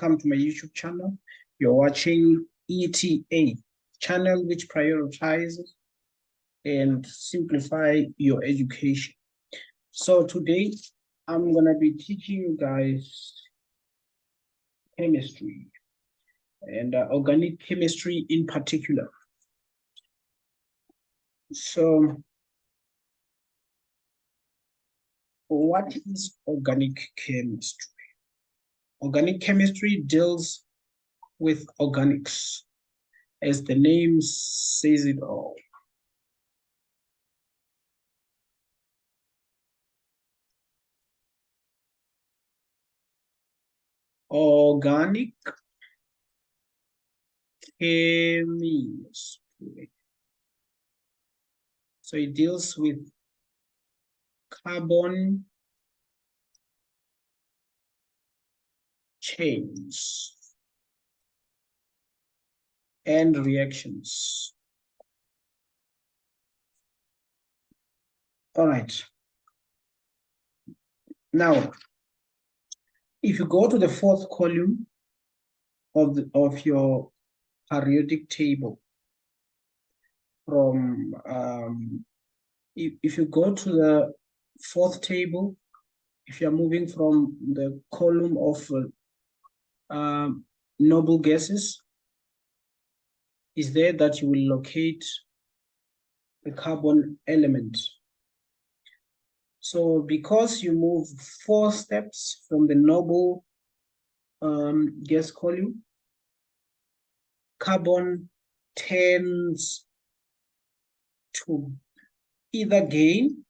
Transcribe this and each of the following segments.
Welcome to my YouTube channel. You're watching ETA, channel which prioritizes and simplify your education. So today I'm gonna be teaching you guys chemistry and organic chemistry in particular. So what is organic chemistry? Organic chemistry deals with organics, as the name says it all. Organic chemistry. So it deals with carbon chains and reactions. All right. Now, if you go to the fourth column of your periodic table, from if you go to the fourth table, if you're moving from the column of noble gases, is there that you will locate the carbon element. So because you move 4 steps from the noble gas column, carbon tends to either gain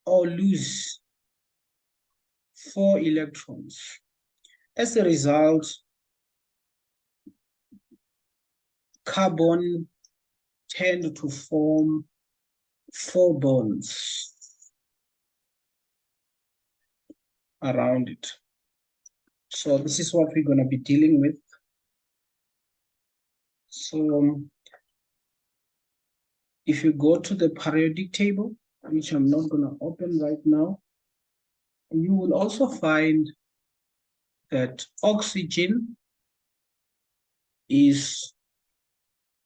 or lose 4 electrons. As a result, carbon tend to form 4 bonds around it. So this is what we're going to be dealing with. So if you go to the periodic table, which I'm not going to open right now, you will also find that oxygen is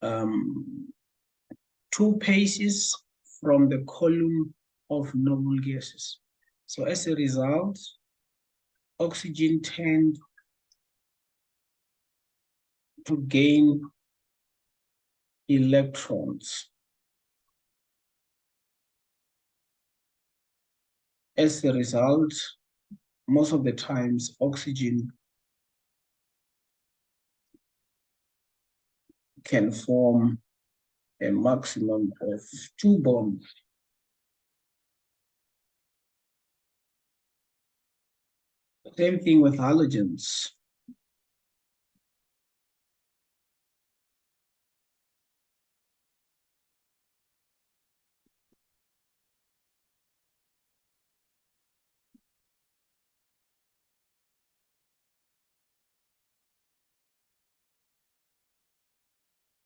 2 paces from the column of noble gases. So as a result, oxygen tends to gain electrons. As a result, most of the times oxygen can form a maximum of 2 bonds. Same thing with halogens.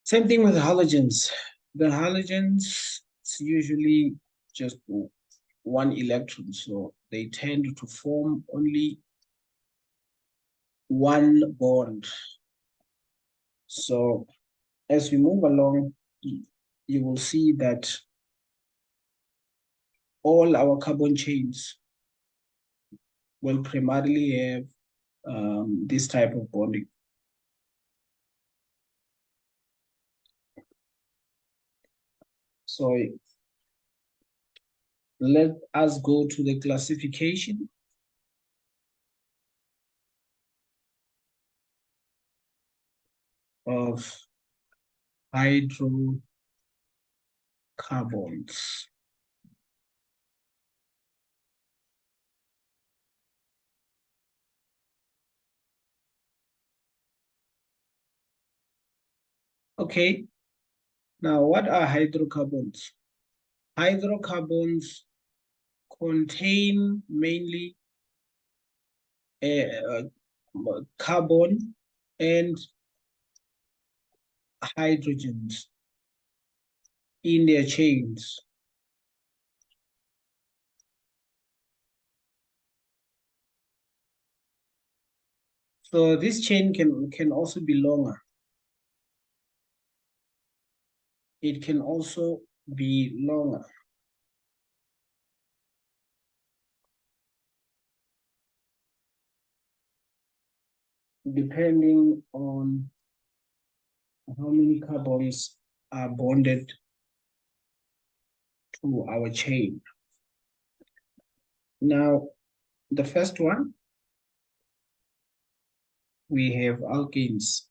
Same thing with halogens. The halogens is usually just 1 electron, so they tend to form only 1 bond. So as we move along, you will see that all our carbon chains will primarily have this type of bonding. So let us go to the classification of hydrocarbons. Okay, now what are hydrocarbons? Hydrocarbons contain mainly carbon and hydrogens in their chains. So this chain can also be longer. It can also be longer. Depending on how many carbons are bonded to our chain. Now, the first one, we have alkanes.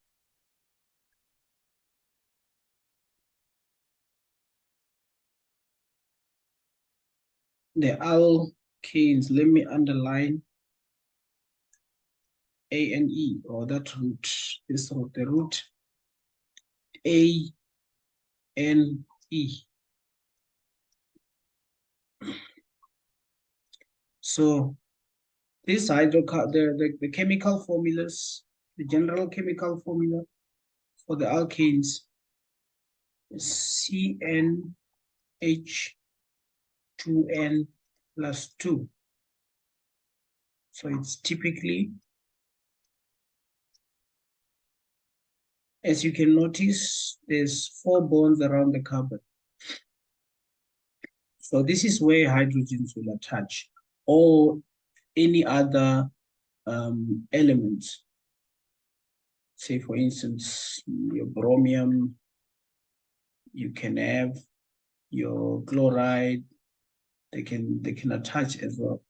The alkanes, let me underline A and E, or that root, this root, the root A N E. So this the chemical formulas, the general chemical formula for the alkanes is CnH2n plus 2. So it's typically, as you can notice, there's 4 bonds around the carbon. So this is where hydrogens will attach, or any other elements. Say, for instance, your bromium, you can have your chloride, they can attach as well.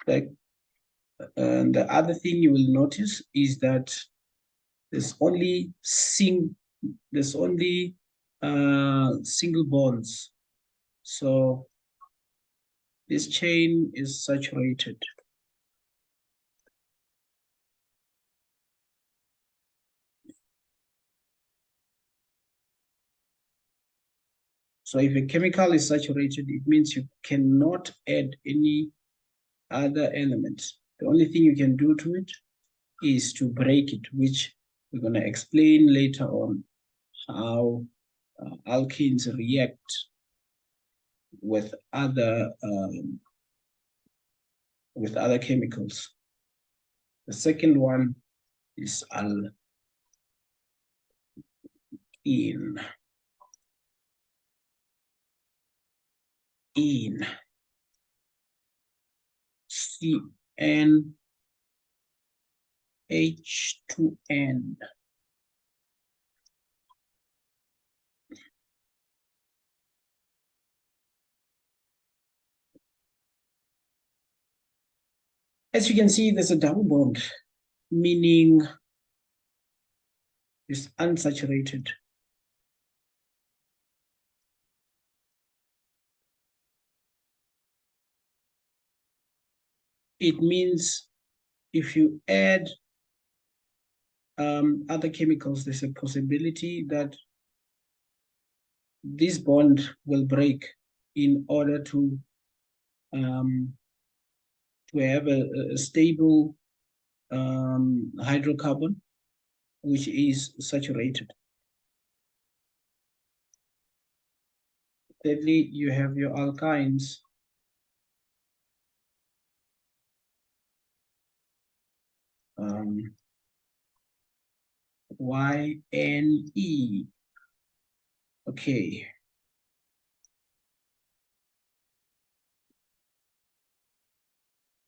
Like, the other thing you will notice is that there's only single bonds. So this chain is saturated. So if a chemical is saturated, it means you cannot add any other elements. The only thing you can do to it is to break it, which we're going to explain later on how alkenes react with other chemicals. The second one is alkyne. CnH2n. As you can see, there's a double bond, meaning it's unsaturated. It means if you add other chemicals, there's a possibility that this bond will break in order to have a stable hydrocarbon, which is saturated. Thirdly, you have your alkynes. YNE. Okay.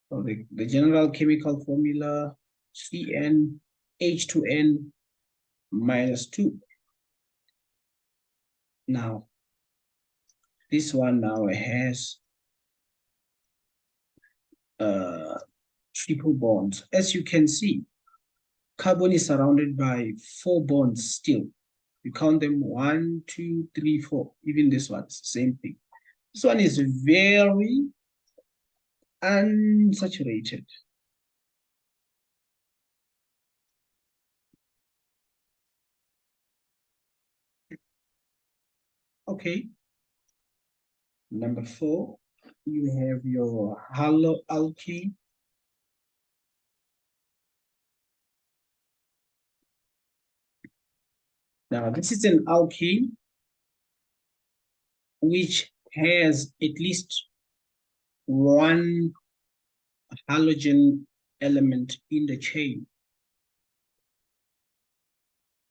So the general chemical formula, CnH2n minus 2. Now, this one now has triple bonds. As you can see, carbon is surrounded by 4 bonds still. You count them 1, 2, 3, 4. Even this one, it's the same thing. This one is very unsaturated. Okay. Number 4, you have your haloalkene. Now, this is an alkene which has at least one halogen element in the chain.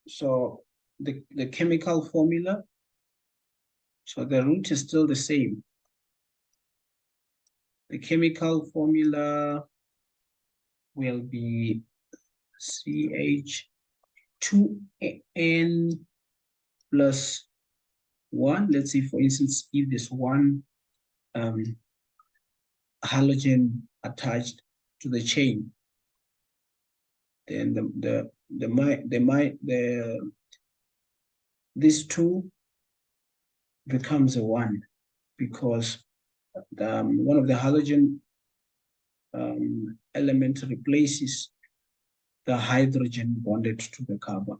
So the chemical formula, so the root is still the same. The chemical formula will be CH2N plus 1. Let's say, for instance, if there's one halogen attached to the chain, then this 2 becomes a 1 because one of the halogen element replaces the hydrogen bonded to the carbon.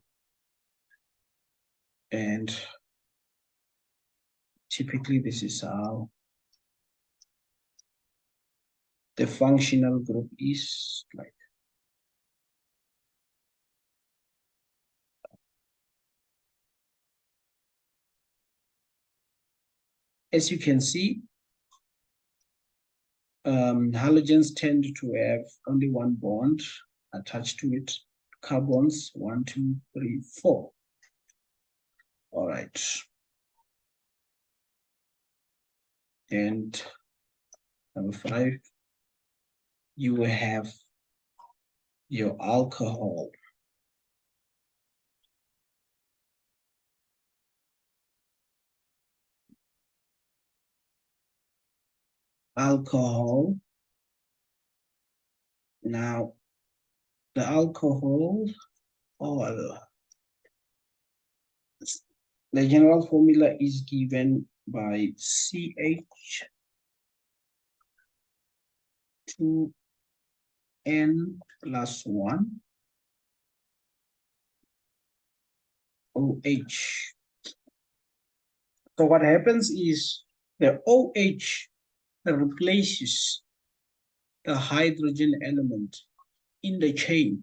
And typically this is how the functional group is like. As you can see, halogens tend to have only one bond attached to it. Carbons, 1, 2, 3, 4. All right. And number 5, you will have your alcohol. Alcohol. Now, the alcohol, the general formula is given by CH2N plus 1 OH. So what happens is the OH replaces the hydrogen element in the chain.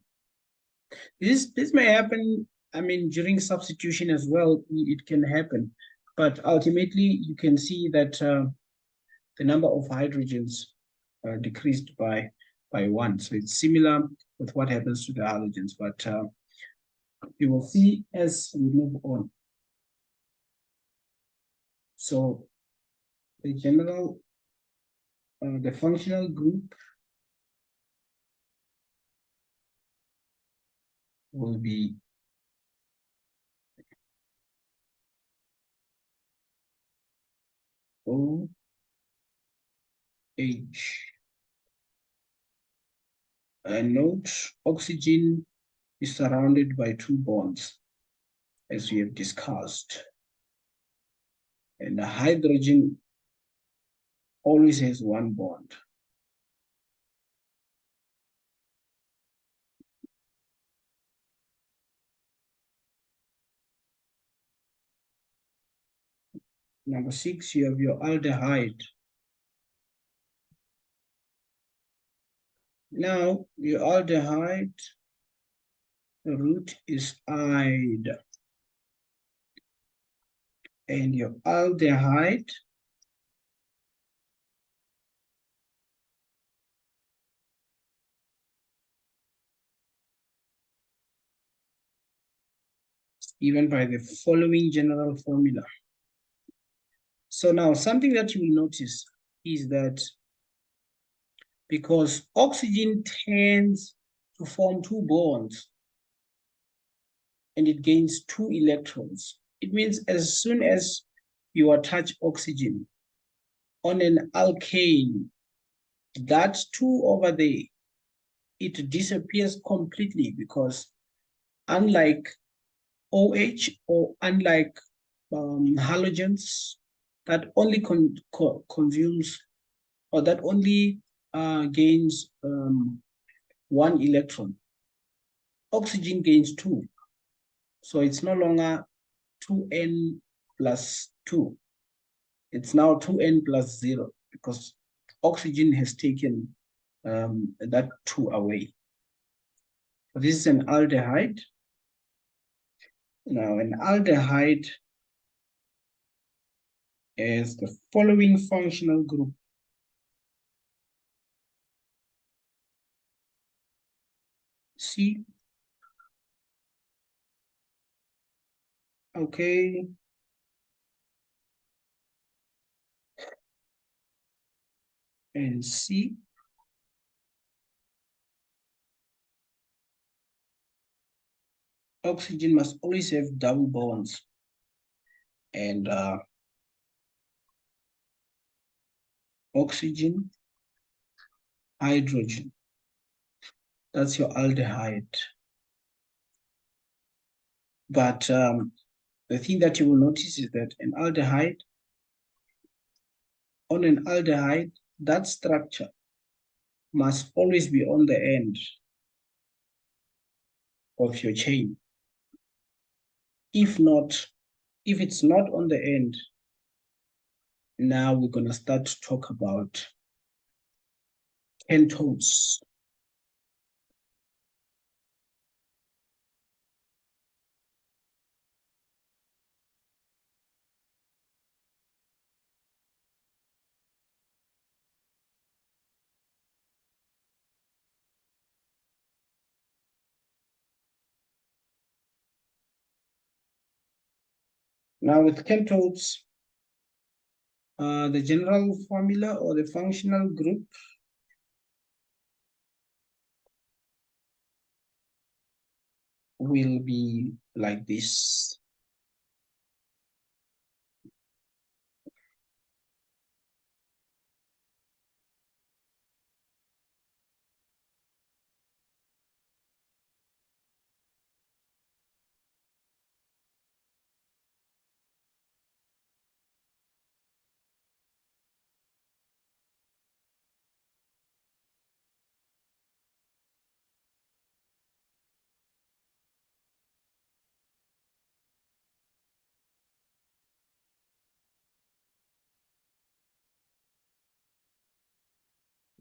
This may happen, I mean, during substitution as well, it can happen. But ultimately, you can see that the number of hydrogens decreased by 1. So it's similar with what happens to the halogens, but you will see as we move on. So the general, the functional group will be OH. And note, oxygen is surrounded by 2 bonds, as we have discussed. And the hydrogen always has 1 bond. Number 6, you have your aldehyde. Now, your aldehyde, the root is ide. And your aldehyde is given by the following general formula. So now, something that you will notice is that because oxygen tends to form 2 bonds and it gains 2 electrons, it means as soon as you attach oxygen on an alkane, that 2 over there, it disappears completely because unlike OH or unlike halogens that only consumes or that only gains 1 electron, oxygen gains 2. So it's no longer 2n plus 2. It's now 2n plus 0 because oxygen has taken that 2 away. So this is an aldehyde. Now, an aldehyde is the following functional group. T. Okay. And C. Oxygen must always have double bonds. And oxygen, hydrogen. That's your aldehyde. But the thing that you will notice is that an aldehyde, on an aldehyde, that structure must always be on the end of your chain. If not, if it's not on the end, now we're going to start to talk about ketones. Now with ketones, the general formula or the functional group will be like this.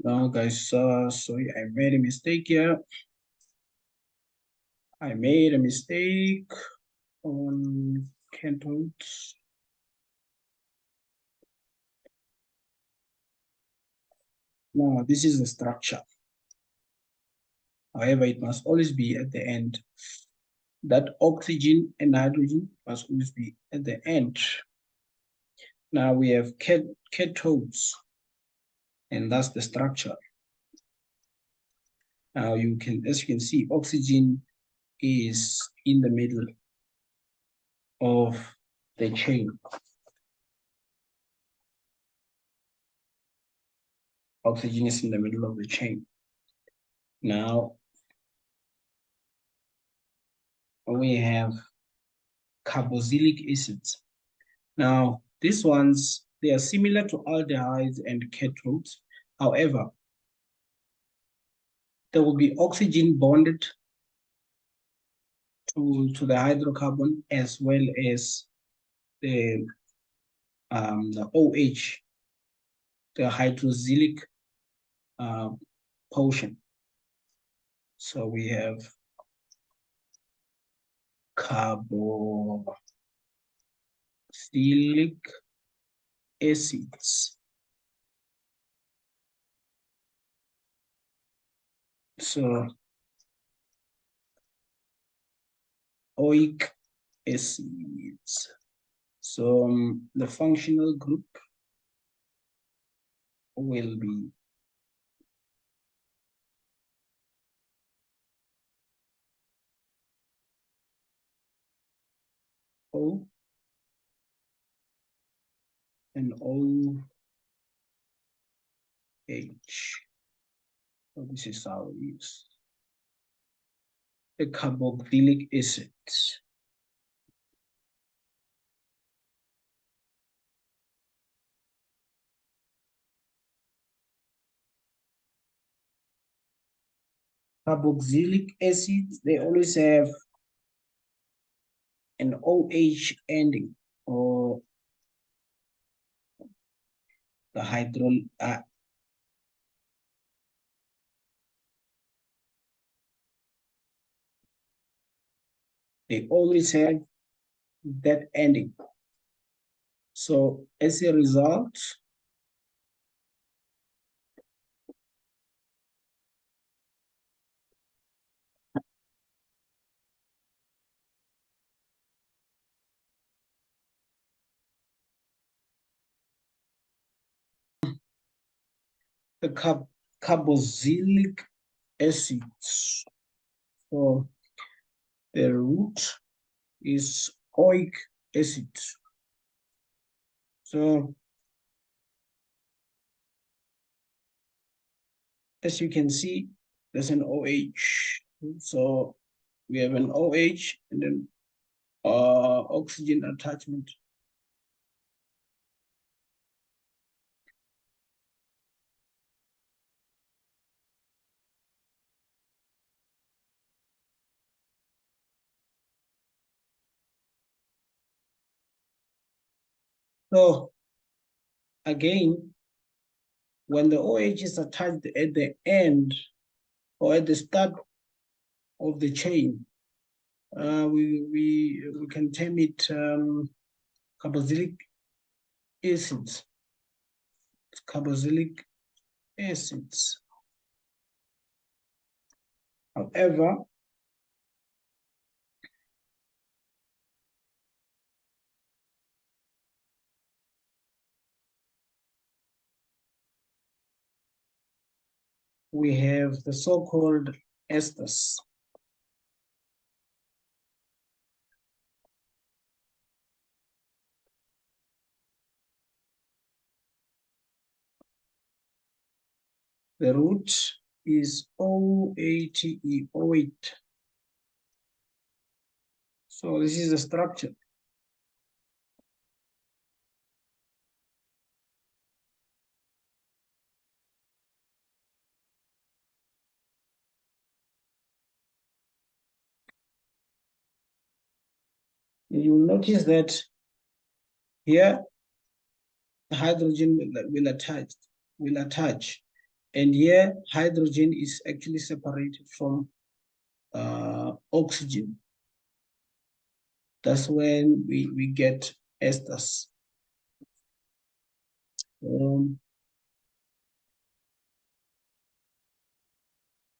Now guys, sorry, I made a mistake here. I made a mistake on ketones. Now this is the structure. However, it must always be at the end. That oxygen and hydrogen must always be at the end. Now we have ketones, and that's the structure. Now you can, as you can see, oxygen is in the middle of the chain. Oxygen is in the middle of the chain. Now we have carboxylic acids. Now these ones, they are similar to aldehydes and ketones. However, there will be oxygen bonded to the hydrocarbon as well as the OH, the hydroxylic portion. So we have carboxylic acids. So oic acids. So the functional group will be O and OH. So this is how it is. The carboxylic acids. Carboxylic acids, they always have an OH ending, or the they always have that ending. So as a result, the carboxylic acids. So the root is oic acid. So as you can see, there's an OH. So we have an OH and then oxygen attachment. So again, when the OH is attached at the end or at the start of the chain, we can term it carboxylic acids. Carboxylic acids. However, we have the so-called esters. The root is OATE, O8. So this is the structure. You will notice that here the hydrogen will attach, and here hydrogen is actually separated from oxygen. That's when we get esters.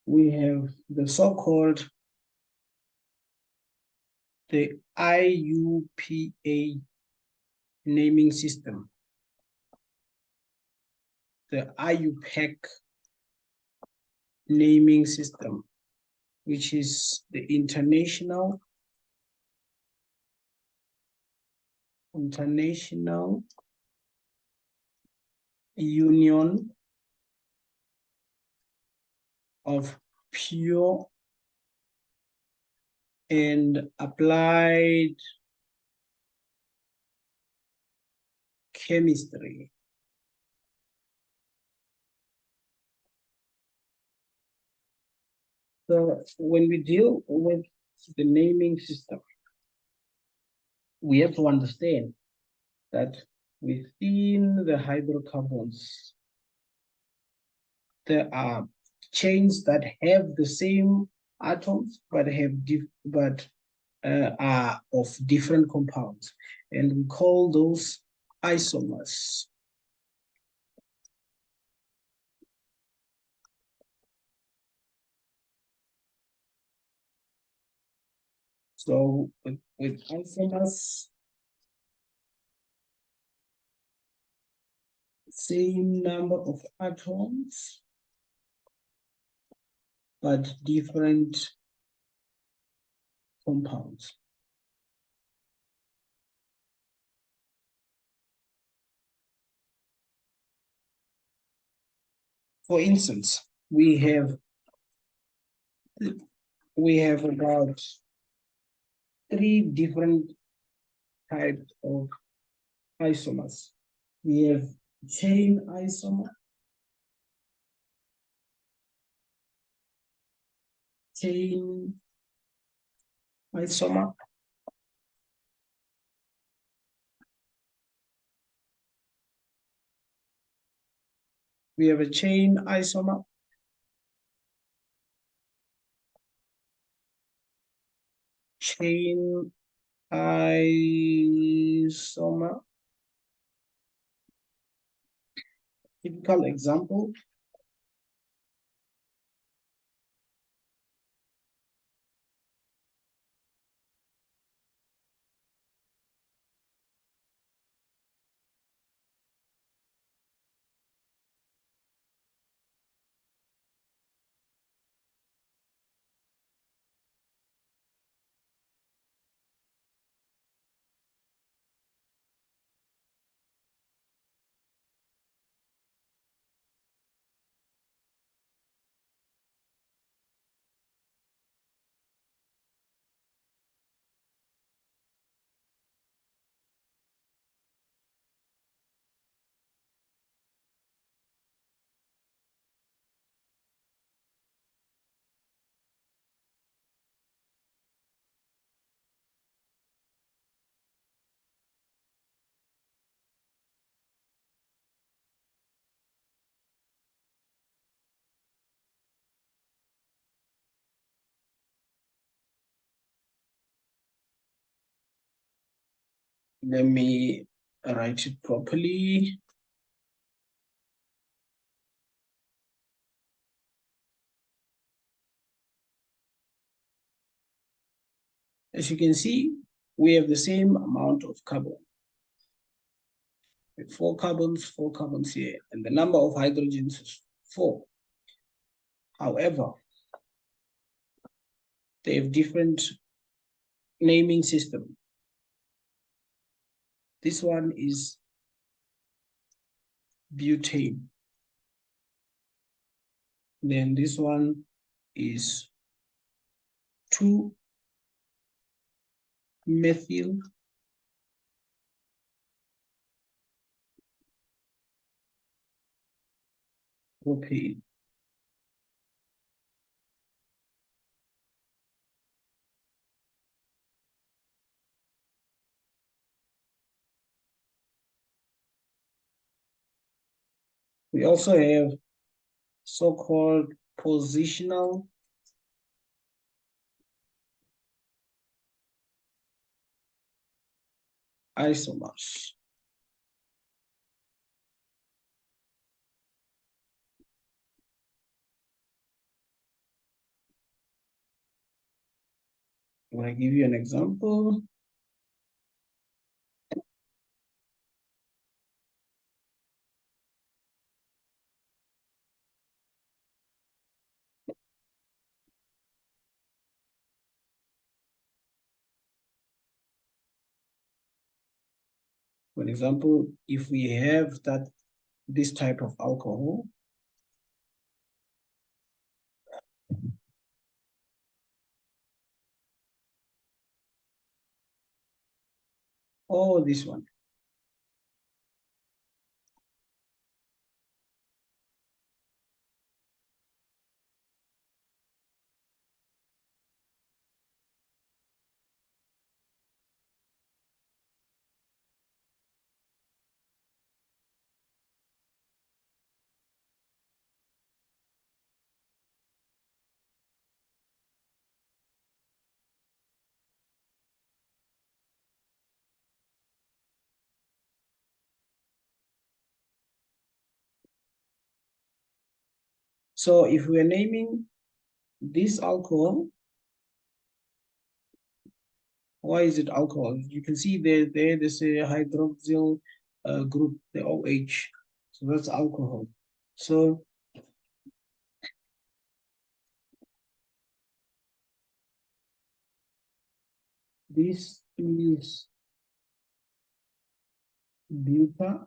We have the so-called the IUPA naming system, the IUPAC naming system, which is the International Union of Pure and Applied Chemistry. So when we deal with the naming system, we have to understand that within the hydrocarbons, there are chains that have the same atoms but are of different compounds, and we call those isomers. So with isomers, same number of atoms but different compounds. For instance, we have about 3 different types of isomers. We have chain isomer, chain isomer, we have a chain isomer, chain isomer. Typical example, Let me write it properly. As you can see, we have the same amount of carbon. Four carbons here, and the number of hydrogens is 4. However, they have different naming system. This one is butane. Then this one is 2-methyl propane. We also have so-called positional isomers. I'm going to give you an example. For example, if we have this type of alcohol, or this one, so if we're naming this alcohol, why is it alcohol? You can see there's a hydroxyl group, the OH. So that's alcohol. So this is buta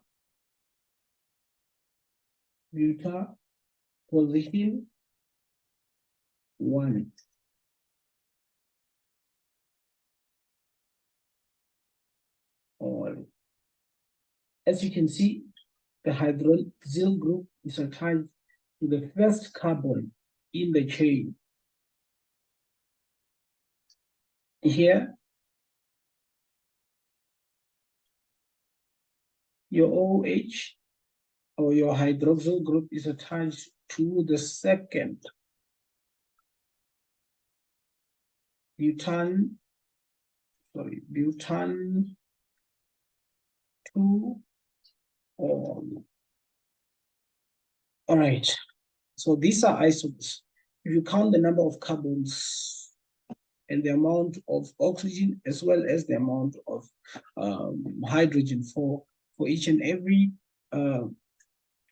position 1. Or as you can see, the hydroxyl group is attached to the first carbon in the chain. Here, your OH or your hydroxyl group is attached to the second butan 2. All right, so these are isomers. If you count the number of carbons and the amount of oxygen as well as the amount of hydrogen for each and every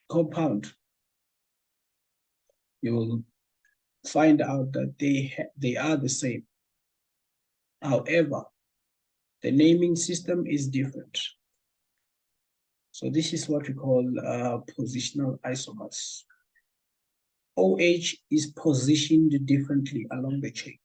compound, you will find out that they are the same. However, the naming system is different. So this is what we call positional isomers. OH is positioned differently along the chain.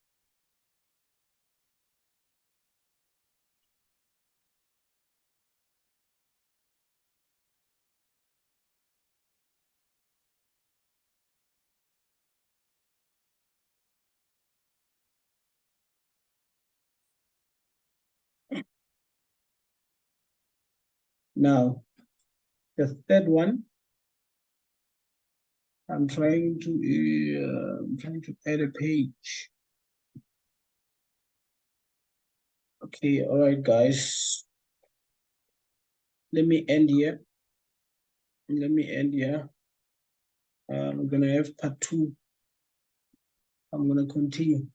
Now, the third one, I'm trying to add a page. Okay, all right, guys. let me end here. I'm gonna have part 2. I'm gonna continue.